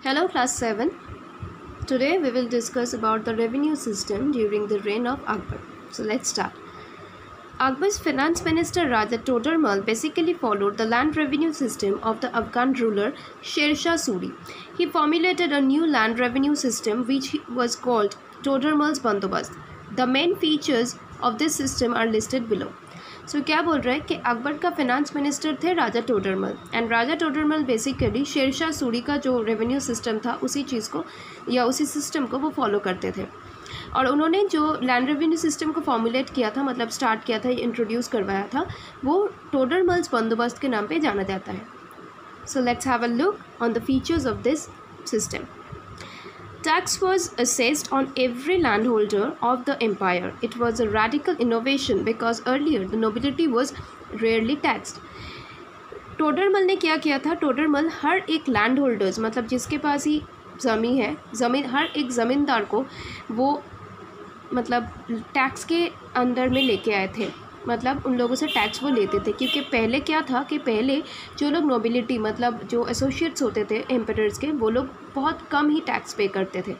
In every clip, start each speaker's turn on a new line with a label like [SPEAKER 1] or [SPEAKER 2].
[SPEAKER 1] Hello class 7. Today we will discuss about the revenue system during the reign of Akbar. So let's start. Akbar's finance minister Raja Todermal basically followed the land revenue system of the Afghan ruler Sher Shah Suri. He formulated a new land revenue system which was called Todermal's Bandobast. The main features of this system are listed below. सो क्या बोल रहा है कि अकबर का finance minister थे Raja Todarmal and Raja Todarmal basically Sher Shah Suri का जो revenue system था उसी चीज़ को या उसी सिस्टम को वो फॉलो करते थे और उन्होंने जो लैंड रेवेन्यू सिस्टम को फॉर्मुलेट किया था मतलब स्टार्ट किया था इंट्रोड्यूस करवाया था वो टोडरमल्स बंदोबस्त के नाम पे जाना जाता है. So let's have a look on the features of this system. Tax was assessed on every landholder of the empire. It was a radical innovation because earlier the nobility was rarely taxed. Todarmal ने क्या किया था? टोडरमल हर एक land holders मतलब जिसके पास ही ज़मीन हर एक ज़मींदार को वो मतलब टैक्स के अंदर में लेके आए थे. मतलब उन लोगों से टैक्स वो लेते थे क्योंकि पहले क्या था कि पहले जो लोग नोबिलिटी मतलब जो एसोसिएट्स होते थे एम्परर्स के वो लोग बहुत कम ही टैक्स पे करते थे.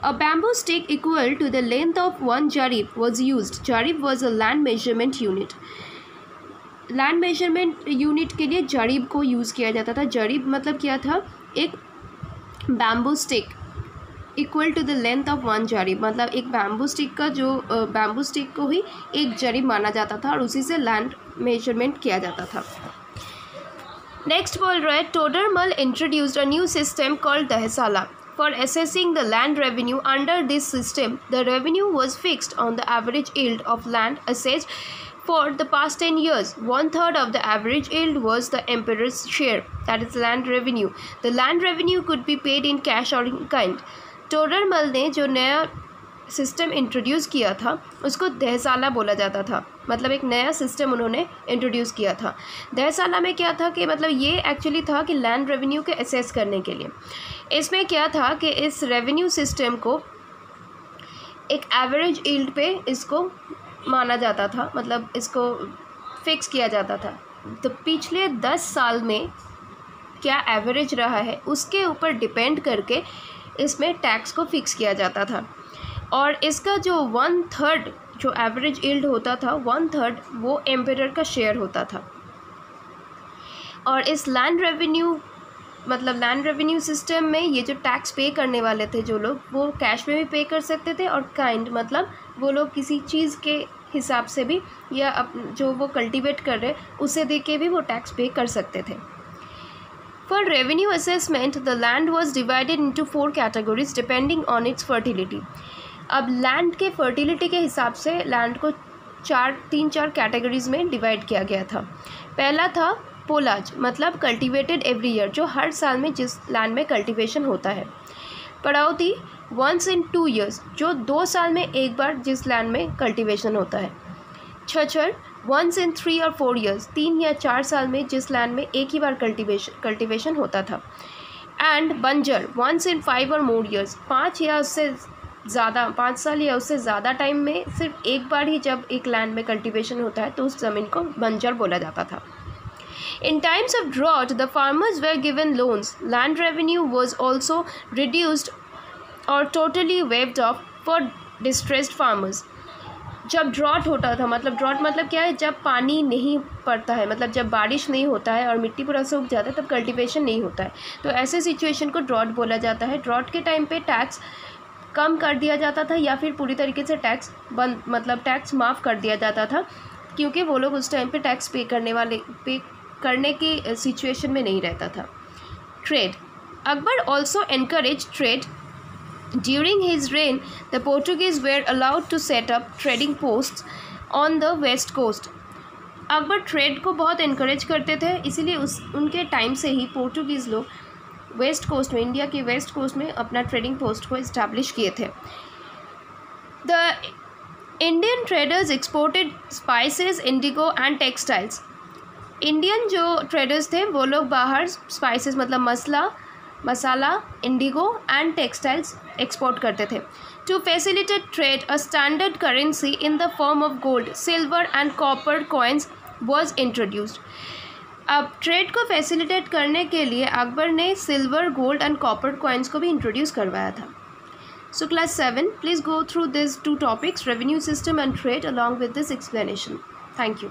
[SPEAKER 1] A bamboo stick equal to the length of 1 jarib was used. Jarib was a land measurement unit. Land measurement unit के लिए जारिब को यूज़ किया जाता था. जारिब मतलब क्या था? एक bamboo stick equal to the length of 1 जारिब मतलब एक बैम्बू स्टिक का जो बैम्बू स्टिक को ही एक जारिब माना जाता था और उसी से लैंड मेजरमेंट किया जाता था. नेक्स्ट बोल रहा है Todarmal introduced a new system called tahsala for assessing the land revenue. Under this system the revenue was fixed on the average yield of land assessed for the past 10 years. 1/3 of the average yield was the emperor's share, that is land revenue. The land revenue could be paid in cash or in kind. Todarmal ने जो नया system introduce किया था उसको दहसाला बोला जाता था. मतलब एक नया सिस्टम उन्होंने इंट्रोड्यूस किया था. दहसाला में क्या था कि मतलब ये एक्चुअली था कि लैंड रेवेन्यू के असेस करने के लिए. इसमें क्या था कि इस रेवेन्यू सिस्टम को एक एवरेज यील्ड पे इसको माना जाता था मतलब इसको फिक्स किया जाता था. तो पिछले 10 साल में क्या एवरेज रहा है उसके ऊपर डिपेंड करके इसमें टैक्स को फिक्स किया जाता था. और इसका जो 1/3 जो एवरेज यील्ड होता था 1/3 वो एम्परर का शेयर होता था. और इस लैंड रेवेन्यू सिस्टम में ये जो टैक्स पे करने वाले थे जो लोग वो कैश में भी पे कर सकते थे और काइंड मतलब वो लोग किसी चीज़ के हिसाब से भी या जो वो कल्टीवेट कर रहे उसे दे के भी वो टैक्स पे कर सकते थे. For revenue assessment, the land was divided into 4 categories depending on its fertility. अब लैंड के फर्टिलिटी के हिसाब से लैंड को 3-4 कैटेगरीज में डिवाइड किया गया था. पहला था पोलाज मतलब कल्टीवेटेड एवरी ईयर जो हर साल में जिस लैंड में कल्टीवेशन होता है. पड़ाउती वंस इन 2 years जो 2 साल में एक बार जिस लैंड में कल्टीवेशन होता है. छछर वंस इन 3 और 4 years 3 या 4 साल में जिस लैंड में एक ही बार कल्टीवेशन होता था. एंड बंजर वंस इन 5 और मोर years 5 या उससे ज़्यादा 5 साल या उससे ज़्यादा टाइम में सिर्फ एक बार ही जब एक लैंड में कल्टीवेशन होता है तो उस ज़मीन को बंजर बोला जाता था. In times of drought, the farmers were given loans. Land revenue was also reduced or totally waived off for distressed farmers. जब ड्रॉट होता था मतलब ड्रॉट मतलब क्या है? जब पानी नहीं पड़ता है मतलब जब बारिश नहीं होता है और मिट्टी पूरा सूख जाता है तब कल्टीवेशन नहीं होता है तो ऐसे सिचुएशन को ड्रॉट बोला जाता है. ड्रॉट के टाइम पे टैक्स कम कर दिया जाता था या फिर पूरी तरीके से टैक्स बंद मतलब टैक्स माफ़ कर दिया जाता था क्योंकि वो लोग उस टाइम पे टैक्स पे करने की सिचुएशन में नहीं रहता था. Trade. Akbar also encourage trade. During his reign, the Portuguese were allowed to set up trading posts on the west coast. Akbar trade को बहुत इनकरेज करते थे इसीलिए उनके टाइम से ही पोर्टुगीज़ लोग वेस्ट कोस्ट में इंडिया के वेस्ट कोस्ट में अपना ट्रेडिंग पोस्ट को इस्टेब्लिश किए थे. The Indian traders exported spices indigo and textiles. Indian जो ट्रेडर्स थे वो लोग बाहर स्पाइसेस मतलब मसाला इंडिगो एंड टेक्सटाइल्स एक्सपोर्ट करते थे. To facilitate trade a standard currency in the form of gold silver and copper coins was introduced. अब ट्रेड को फैसिलिटेट करने के लिए अकबर ने silver, gold and copper coins को भी इंट्रोड्यूस करवाया था. So class 7, please go through these two topics, revenue system and trade, along with this explanation. Thank you.